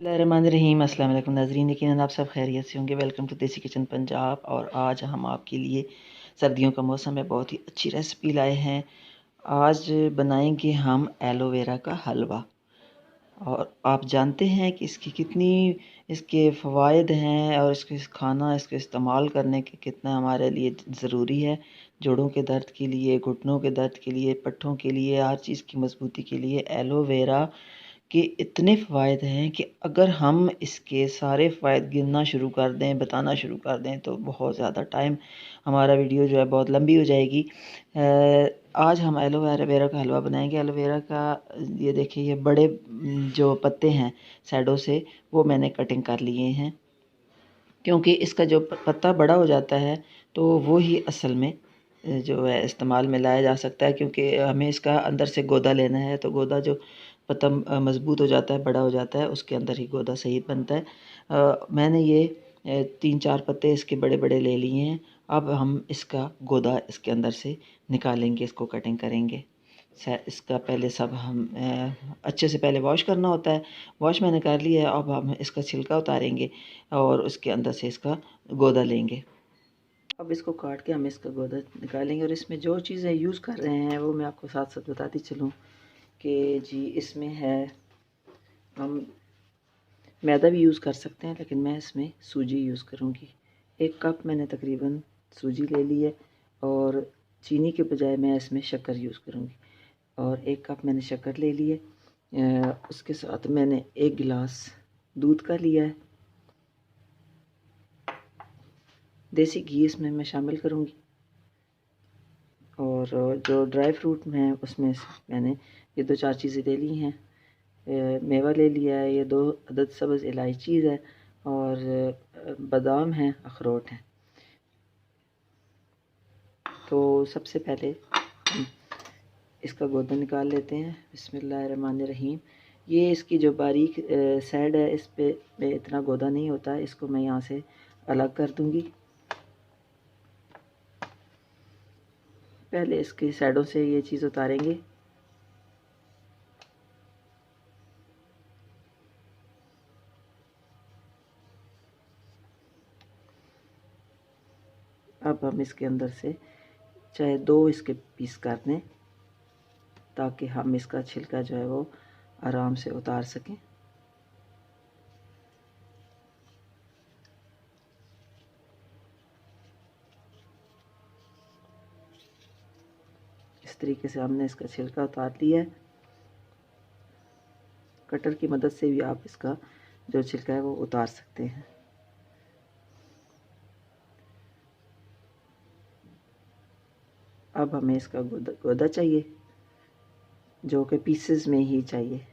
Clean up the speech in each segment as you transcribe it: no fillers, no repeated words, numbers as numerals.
बिस्मिल्लाहिर्रहमानिर्रहीम। अस्सलाम वालेकुम नाज़रीन, यकीनन आप सब खैरियत से होंगे। वेलकम टू देसी किचन पंजाब। और आज हम आपके लिए, सर्दियों का मौसम है, बहुत ही अच्छी रेसिपी लाए हैं। आज बनाएंगे हम एलोवेरा का हलवा। और आप जानते हैं कि इसके फ़वाइद हैं और इसको इस्तेमाल करने के कितना हमारे लिए ज़रूरी है। जोड़ों के दर्द के लिए, घुटनों के दर्द के लिए, पट्ठों के लिए, हर चीज़ की मजबूती के लिए एलोवेरा के इतने फ़वाइद हैं कि अगर हम इसके सारे फ़वाइद गिनना शुरू कर दें, बताना शुरू कर दें, तो बहुत ज़्यादा टाइम हमारा वीडियो जो है बहुत लंबी हो जाएगी। आज हम एलोवेरा का हलवा बनाएंगे। एलोवेरा का ये देखिए, ये बड़े जो पत्ते हैं साइडों से, वो मैंने कटिंग कर लिए हैं, क्योंकि इसका जो पत्ता बड़ा हो जाता है तो वो ही असल में जो है इस्तेमाल में लाया जा सकता है। क्योंकि हमें इसका अंदर से गोदा लेना है, तो गोदा जो पत्ता मज़बूत हो जाता है, बड़ा हो जाता है, उसके अंदर ही गोदा सही बनता है। मैंने ये 3-4 पत्ते इसके बड़े बड़े ले लिए हैं। अब हम इसका गोदा इसके अंदर से निकालेंगे, इसको कटिंग करेंगे। इसका पहले सब हम अच्छे से पहले वॉश करना होता है। वॉश मैंने कर लिया है। अब हम इसका छिलका उतारेंगे और उसके अंदर से इसका गोदा लेंगे। अब इसको काट के हम इसका गोदा निकालेंगे। और इसमें जो चीज़ें यूज़ कर रहे हैं वो मैं आपको साथ साथ बताती चलूँ कि जी, इसमें है, हम मैदा भी यूज़ कर सकते हैं, लेकिन मैं इसमें सूजी यूज़ करूँगी। 1 कप मैंने तकरीबन सूजी ले ली है, और चीनी के बजाय मैं इसमें शक्कर यूज़ करूँगी। और 1 कप मैंने शक्कर ले ली है। उसके साथ मैंने 1 गिलास दूध का लिया है। देसी घी इसमें मैं शामिल करूँगी। और जो ड्राई फ्रूट में उसमें मैंने ये 2-4 चीज़ें ले ली हैं। मेवा ले लिया है, ये 2 अदद सब्ज़ इलायची है, और बादाम हैं, अखरोट हैं। तो सबसे पहले हम इसका गोदा निकाल लेते हैं। बिस्मिल्लाहिर्रहमानिर्रहीम। ये इसकी जो बारीक साइड है, इस पे में इतना गोदा नहीं होता है, इसको मैं यहाँ से अलग कर दूँगी। पहले इसकी साइडों से ये चीज़ उतारेंगे। अब हम इसके अंदर से चाहे 2 इसके पीस कर दें, ताकि हम इसका छिलका जो है वो आराम से उतार सकें। इस तरीके से हमने इसका छिलका उतार लिया है। कटर की मदद से भी आप इसका जो छिलका है वो उतार सकते हैं। अब हमें इसका गोदा चाहिए, जो कि पीसेस में ही चाहिए।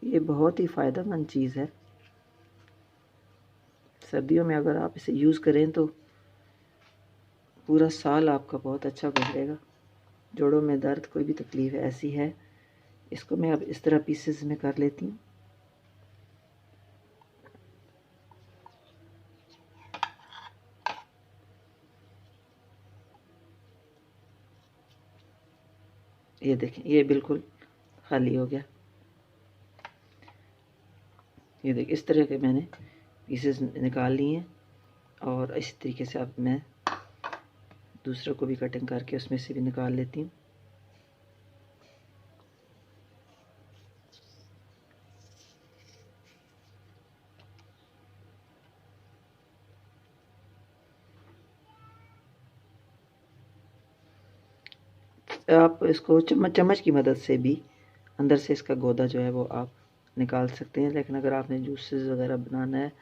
ये बहुत ही फ़ायदेमंद चीज़ है। सर्दियों में अगर आप इसे यूज़ करें तो पूरा साल आपका बहुत अच्छा गुजरेगा। जोड़ों में दर्द, कोई भी तकलीफ़ ऐसी है, इसको मैं अब इस तरह पीसेस में कर लेती हूँ। ये देखें, ये बिल्कुल खाली हो गया। ये देखिए, इस तरह के मैंने पीसेस निकाल लिए हैं। और इसी तरीके से अब मैं दूसरों को भी कटिंग करके उसमें से भी निकाल लेती हूँ। आप इसको चम्मच की मदद से भी अंदर से इसका गोदा जो है वो आप निकाल सकते हैं, लेकिन अगर आपने जूसेस वगैरह बनाना है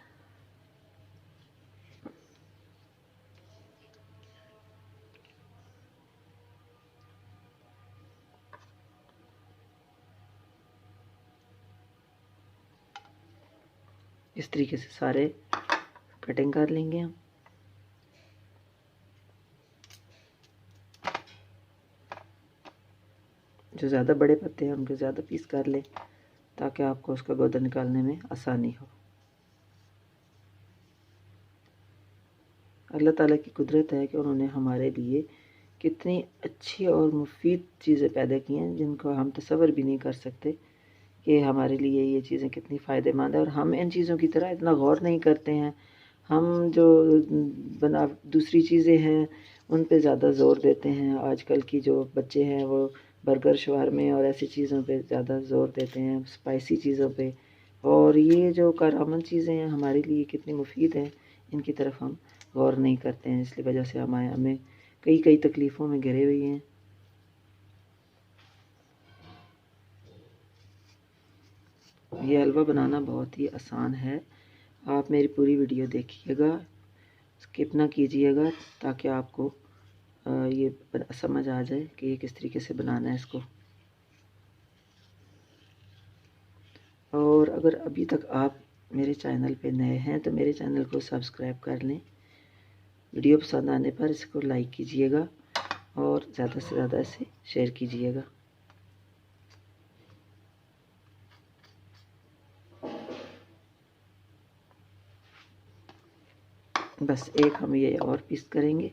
इस तरीके से सारे कटिंग कर लेंगे हम। जो ज़्यादा बड़े पत्ते हैं उनके ज़्यादा पीस कर लें, ताकि आपको उसका गोदा निकालने में आसानी हो। अल्लाह ताला की कुदरत है कि उन्होंने हमारे लिए कितनी अच्छी और मुफीद चीज़ें पैदा की हैं जिनको हम तसव्वुर भी नहीं कर सकते कि हमारे लिए ये चीज़ें कितनी फ़ायदेमंद है। और हम इन चीज़ों की तरह इतना गौर नहीं करते हैं। हम जो बना दूसरी चीज़ें हैं उन पे ज़्यादा ज़ोर देते हैं। आजकल की जो बच्चे हैं वो बर्गर, शवारमे और ऐसी चीज़ों पे ज़्यादा ज़ोर देते हैं, स्पाइसी चीज़ों पे। और ये जो कारआमद चीज़ें हैं हमारे लिए कितनी मुफीद हैं, इनकी तरफ हम गौर नहीं करते हैं। इसलिए वजह से हमें कई तकलीफ़ों में घिरे हुए हैं। ये हलवा बनाना बहुत ही आसान है। आप मेरी पूरी वीडियो देखिएगा, स्किप ना कीजिएगा, ताकि आपको ये समझ आ जाए कि ये किस तरीके से बनाना है इसको। और अगर अभी तक आप मेरे चैनल पे नए हैं तो मेरे चैनल को सब्सक्राइब कर लें। वीडियो पसंद आने पर इसको लाइक कीजिएगा और ज़्यादा से ज़्यादा इसे शेयर कीजिएगा। बस एक हम ये और पीस करेंगे,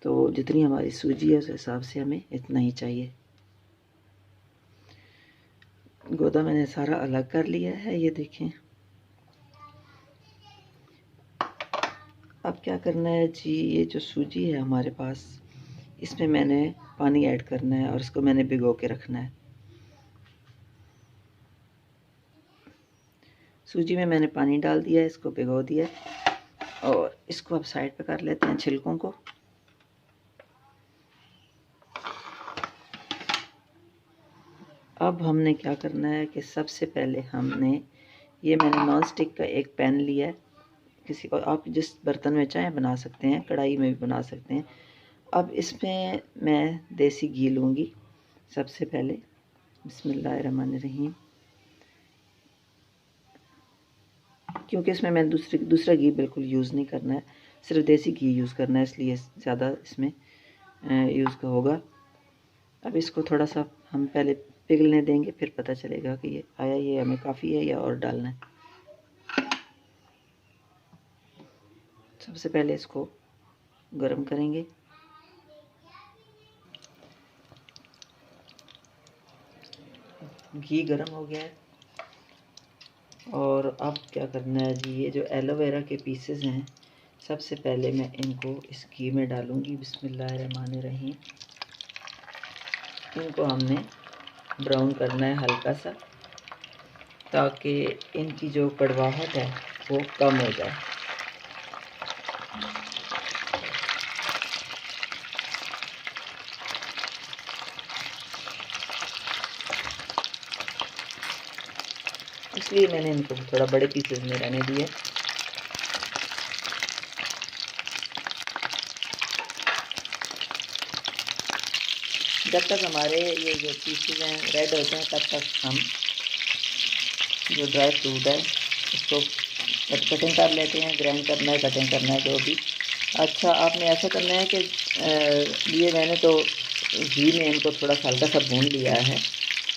तो जितनी हमारी सूजी है उस हिसाब से हमें इतना ही चाहिए। गोदा मैंने सारा अलग कर लिया है, ये देखें। अब क्या करना है जी, ये जो सूजी है हमारे पास, इसमें मैंने पानी ऐड करना है और इसको मैंने भिगो के रखना है। सूजी में मैंने पानी डाल दिया है, इसको भिगो दिया और इसको अब साइड पे कर लेते हैं छिलकों को। अब हमने क्या करना है कि सबसे पहले हमने ये मैंने नॉन स्टिक का एक पैन लिया है। किसी को आप जिस बर्तन में चाहें बना सकते हैं, कढ़ाई में भी बना सकते हैं। अब इसमें मैं देसी घी लूँगी सबसे पहले। बिस्मिल्लाहिर्रहमानिर्रहीम। क्योंकि इसमें मैं दूसरा घी बिल्कुल यूज़ नहीं करना है, सिर्फ देसी घी यूज़ करना है, इसलिए ज़्यादा इसमें यूज़ का होगा। अब इसको थोड़ा सा हम पहले पिघलने देंगे, फिर पता चलेगा कि ये आया, ये हमें काफ़ी है या और डालना है। सबसे पहले इसको गरम करेंगे। घी गरम हो गया है और अब क्या करना है जी, ये जो एलोवेरा के पीसेस हैं सबसे पहले मैं इनको इस घी में डालूँगी। बिस्मिल्लाहिर्रहमानिर्रहीम। इनको हमने ब्राउन करना है हल्का सा, ताकि इनकी जो कड़वाहट है वो कम हो जाए। इसलिए मैंने इनको थोड़ा बड़े पीसेस में रहने दिए। जब तक हमारे ये जो पीसेस हैं रेड होते हैं तब तक हम जो ड्राई फ्रूट है इसको कटिंग कर लेते हैं। ग्राइंड करना है, कटिंग करना है, जो भी। अच्छा, आपने ऐसा करना है कि ये मैंने तो घी में इनको थोड़ा सा हल्का सा भून लिया है।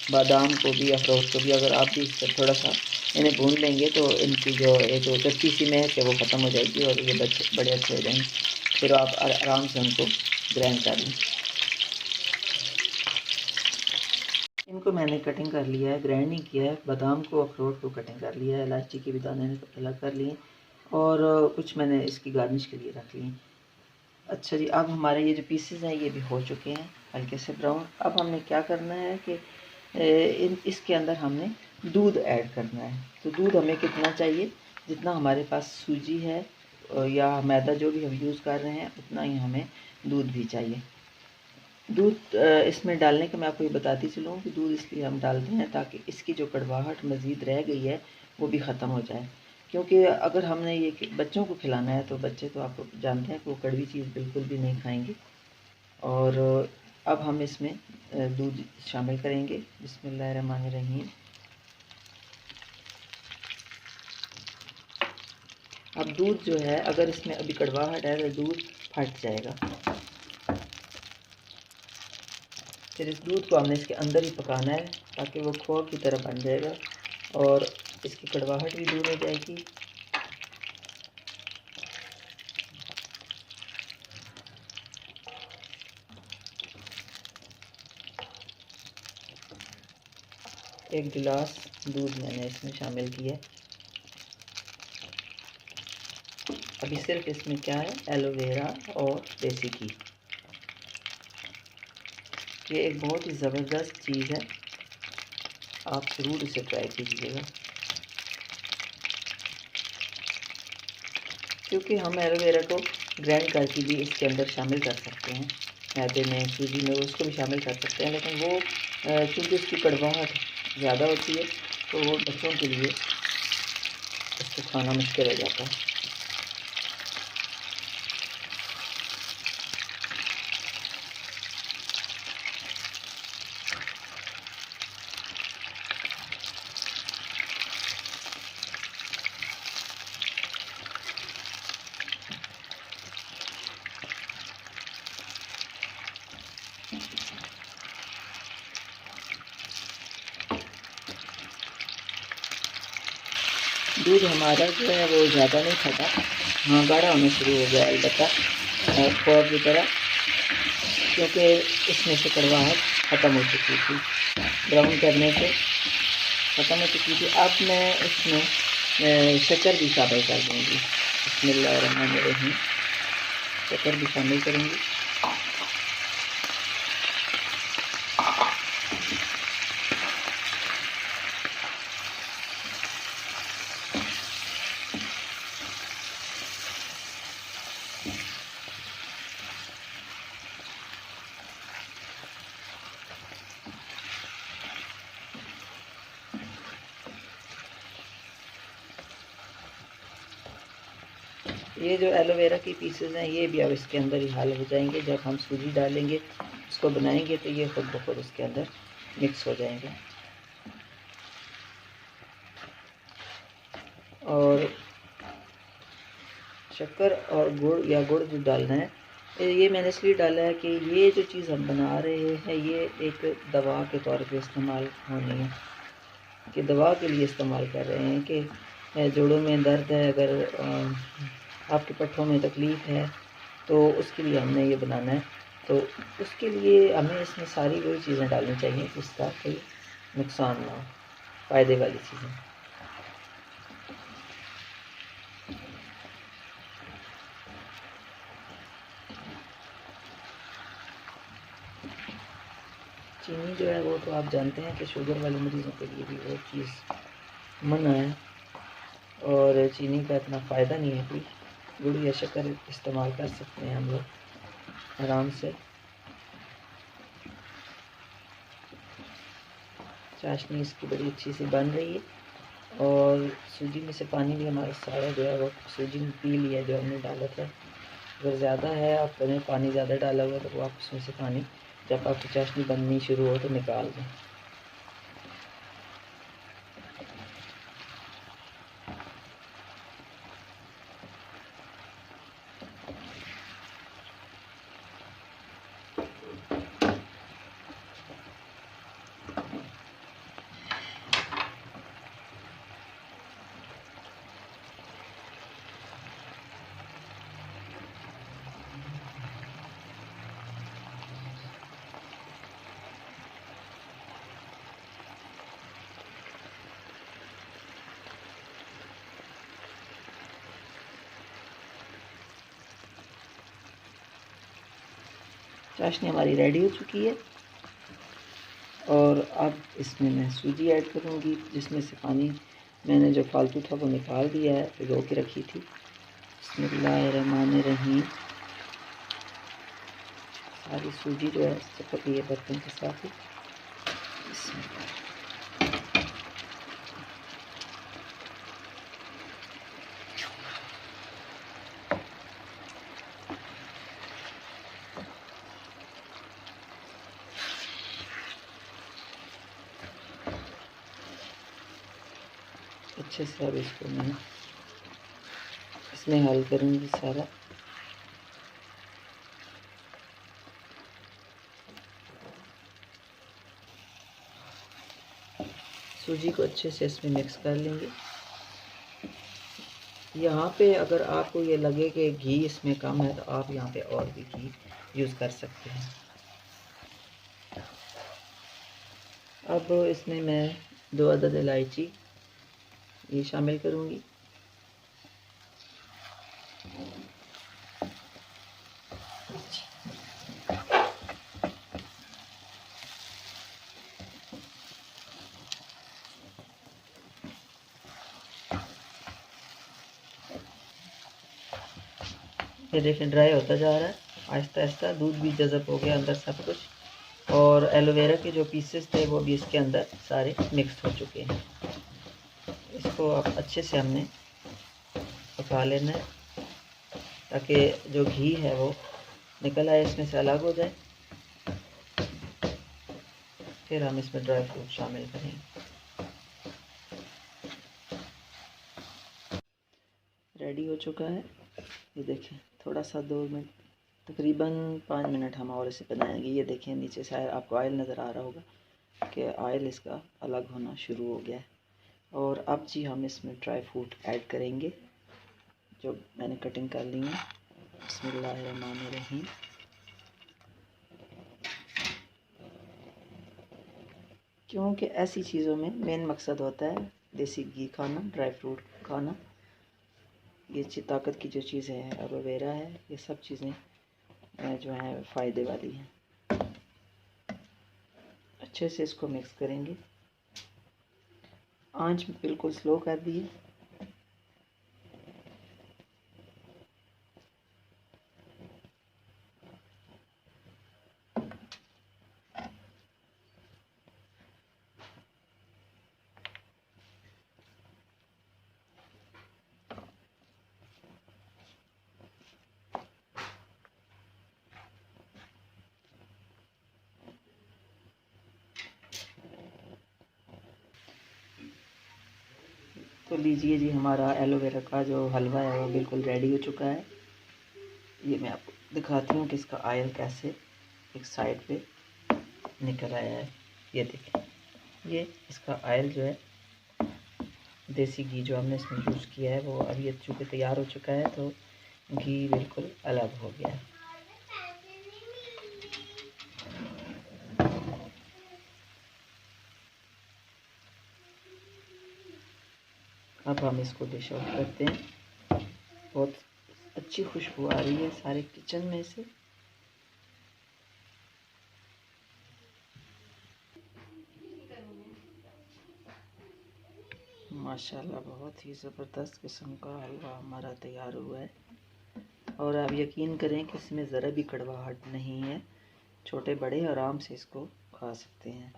बादाम को भी, अखरोट को भी, अगर आप भी इससे थोड़ा सा इन्हें भून लेंगे तो इनकी जो एक कच्ची सी महक है वो ख़त्म हो जाएगी और ये बड़े अच्छे हो जाएंगे। फिर आप आराम से उनको ग्राइंड कर लें। इनको मैंने कटिंग कर लिया है, ग्राइंड नहीं किया है। बादाम को, अखरोट को कटिंग कर लिया है, इलायची के भी दाने अलग कर लिए और कुछ मैंने इसकी गार्निश के लिए रख लिए। अच्छा जी, अब हमारे ये जो पीसेस हैं ये भी हो चुके हैं हल्के से ब्राउन। अब हमने क्या करना है कि इसके अंदर हमने दूध ऐड करना है। तो दूध हमें कितना चाहिए, जितना हमारे पास सूजी है या मैदा जो भी हम यूज़ कर रहे हैं उतना ही हमें दूध भी चाहिए। दूध इसमें डालने का मैं आपको ये बताती चलूँ कि दूध इसलिए हम डालते हैं ताकि इसकी जो कड़वाहट मज़ीद रह गई है वो भी ख़त्म हो जाए। क्योंकि अगर हमने ये बच्चों को खिलाना है तो बच्चे तो आप जानते हैं कि वो कड़वी चीज़ बिल्कुल भी नहीं खाएंगे। और अब हम इसमें दूध शामिल करेंगे। बिस्मिल्लाहिर्रहमानिर्रहीम। अब दूध जो है, अगर इसमें अभी कड़वाहट है तो दूध फट जाएगा। फिर इस दूध को हमने इसके अंदर ही पकाना है ताकि वो खोआ की तरह बन जाएगा और इसकी कड़वाहट भी दूर हो जाएगी। 1 गिलास दूध मैंने इसमें शामिल किया। अभी सिर्फ इसमें क्या है, एलोवेरा और देसी घी। ये एक बहुत ही ज़बरदस्त चीज़ है, आप ज़रूर इसे ट्राई कीजिएगा। क्योंकि हम एलोवेरा को ग्राइंड करके भी इसके अंदर शामिल कर सकते हैं, मैदे में, सूजी में, उसको भी शामिल कर सकते हैं, लेकिन वो चूँकि उसकी कड़वाहट ज़्यादा होती है तो वो बच्चों के लिए उसको खाना मुश्किल हो जाता है। दूध हमारा जो है वो ज़्यादा नहीं फटा, हाँ गाढ़ा होना शुरू हो गया अलबत्ता खोआ की तरह, क्योंकि इसमें से कड़वाहट ख़त्म हो चुकी थी, ब्राउन करने से ख़त्म हो चुकी थी। अब मैं इसमें शक्कर भी शामिल कर दूँगी। बिस्मिल्लाहिर्रहमानिर्रहीम, शक्कर भी शामिल करूँगी। ये जो एलोवेरा की पीसेस हैं ये भी अब इसके अंदर ही हाल हो जाएंगे। जब हम सूजी डालेंगे, उसको बनाएंगे, तो ये खुद ब खुद उसके अंदर मिक्स हो जाएंगे। और शक्कर और गुड़ या गुड़ जो डालना है, ये मैंने इसलिए डाला है कि ये जो चीज़ हम बना रहे हैं ये एक दवा के तौर पे इस्तेमाल होनी है, कि दवा के लिए इस्तेमाल कर रहे हैं कि जोड़ों में दर्द है, अगर आपके पट्ठों में तकलीफ़ है तो उसके लिए हमने ये बनाना है। तो उसके लिए हमें इसमें सारी वही चीज़ें डालनी चाहिए जिसका कोई नुकसान ना हो, फ़ायदे वाली चीज़ें। चीनी जो है वो तो आप जानते हैं कि शुगर वाले मरीज़ों के लिए भी वो चीज़ मना है, और चीनी का इतना फ़ायदा नहीं है कोई। गुड़ या शक्कर इस्तेमाल कर सकते हैं हम लोग आराम से। चाशनी इसकी बड़ी अच्छी सी बन रही है, और सूजी में से पानी भी हमारा सारा जो है वो सूजी में पी लिया जो हमने डाला था। अगर ज़्यादा है, आपने पानी ज़्यादा डाला हुआ तो वो आप उसमें से पानी जब आपकी चाशनी बननी शुरू हो तो निकाल दें। चाशनी हमारी रेडी हो चुकी है, और अब इसमें मैं सूजी ऐड करूँगी, जिसमें से पानी मैंने जो फालतू था वो निकाल दिया है, भिगो के रखी थी। बिस्मिल्लाहिर्रहमानिर्रहीम। सारी सूजी जो है चिपक गई है बर्तन के साथ ही। अच्छे से अब इसको मैं इसमें हल करूँगी सारा। सूजी को अच्छे से इसमें मिक्स कर लेंगे। यहाँ पे अगर आपको ये लगे कि घी इसमें कम है तो आप यहाँ पे और भी घी यूज़ कर सकते हैं। अब इसमें मैं 2 अदद इलायची ये शामिल करूँगी। ये देखें ड्राई होता जा रहा है आहिस्ता आहिस्ता, दूध भी जज़ब हो गया अंदर सब कुछ, और एलोवेरा के जो पीसेस थे वो भी इसके अंदर सारे मिक्स हो चुके हैं। इसको अब अच्छे से हमने पका लेना है ताकि जो घी है वो निकल आए, इसमें से अलग हो जाए। फिर हम इसमें ड्राई फ्रूट शामिल करेंगे। रेडी हो चुका है, ये देखें। थोड़ा सा 2 मिनट, तकरीबन 5 मिनट हम और इसे बनाएंगे। ये देखें नीचे से आपको ऑयल नज़र आ रहा होगा कि ऑयल इसका अलग होना शुरू हो गया है। और अब जी हम इसमें ड्राई फ्रूट ऐड करेंगे जो मैंने कटिंग कर ली है। बिस्मिल्लाहिर्रहमानिर्रहीम। क्योंकि ऐसी चीज़ों में मेन मकसद होता है देसी घी खाना, ड्राई फ्रूट खाना। ये ताकत की जो चीज़ें हैं, एलोवेरा है, ये सब चीज़ें जो हैं फ़ायदे वाली हैं। अच्छे से इसको मिक्स करेंगे। आंच बिल्कुल स्लो कर दी है। तो लीजिए जी, हमारा एलोवेरा का जो हलवा है वो बिल्कुल रेडी हो चुका है। ये मैं आपको दिखाती हूँ कि इसका ऑयल कैसे एक साइड पे निकल आया है। ये देखें, ये इसका ऑयल जो है, देसी घी जो हमने इसमें यूज़ किया है वो अब ये चूँकि तैयार हो चुका है तो घी बिल्कुल अलग हो गया है। अब हम इसको डिश आउट करते हैं। बहुत अच्छी खुशबू आ रही है सारे किचन में से। माशाल्लाह बहुत ही ज़बरदस्त किस्म का हलवा हमारा तैयार हुआ है। और आप यकीन करें कि इसमें ज़रा भी कड़वाहट नहीं है। छोटे बड़े आराम से इसको खा सकते हैं।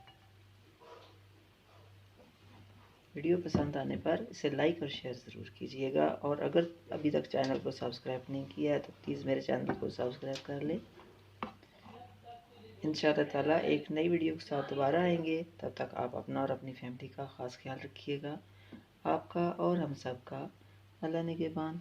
वीडियो पसंद आने पर इसे लाइक और शेयर ज़रूर कीजिएगा। और अगर अभी तक चैनल को सब्सक्राइब नहीं किया है तो प्लीज़ मेरे चैनल को सब्सक्राइब कर लें। इंशाअल्लाह ताला एक नई वीडियो के साथ दोबारा आएंगे। तब तक आप अपना और अपनी फैमिली का ख़ास ख्याल रखिएगा। आपका और हम सब का अल्लाह निगहबान।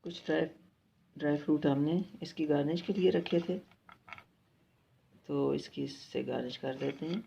कुछ ड्राई फ्रूट हमने इसकी गार्निश के लिए रखे थे, तो इसकी इससे गार्निश कर देते हैं।